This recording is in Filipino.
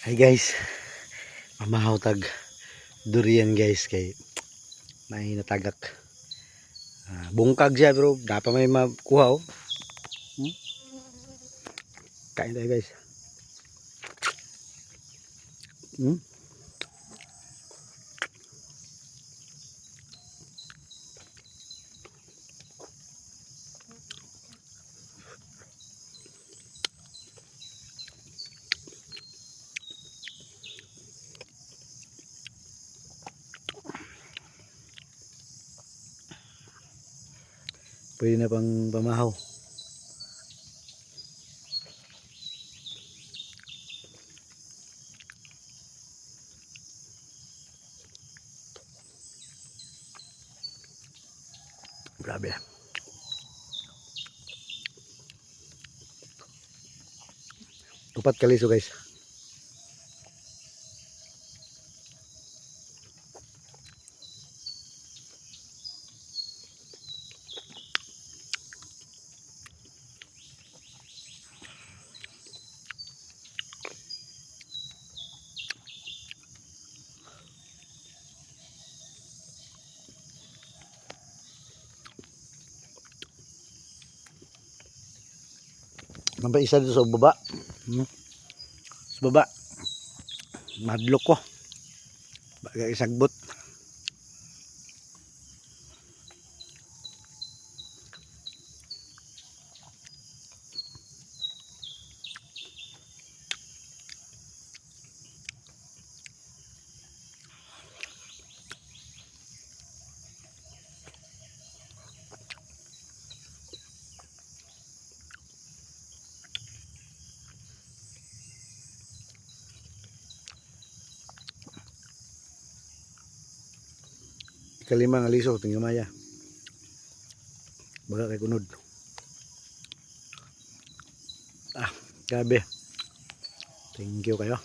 Hi guys, mamahaw tag durian guys kay may natagak. Bungkag siya bro, dapat may makuha oh. Kain tayo guys. Pwede na pang pamahaw. Grabe. Upat kaliso guys. Nampak isa dito sa baba. Sa baba. Madlok ko. Bagay isagbot. Kalima nga liso, tingnan maya. Baga kay kunod. Grabe. Thank you kayo.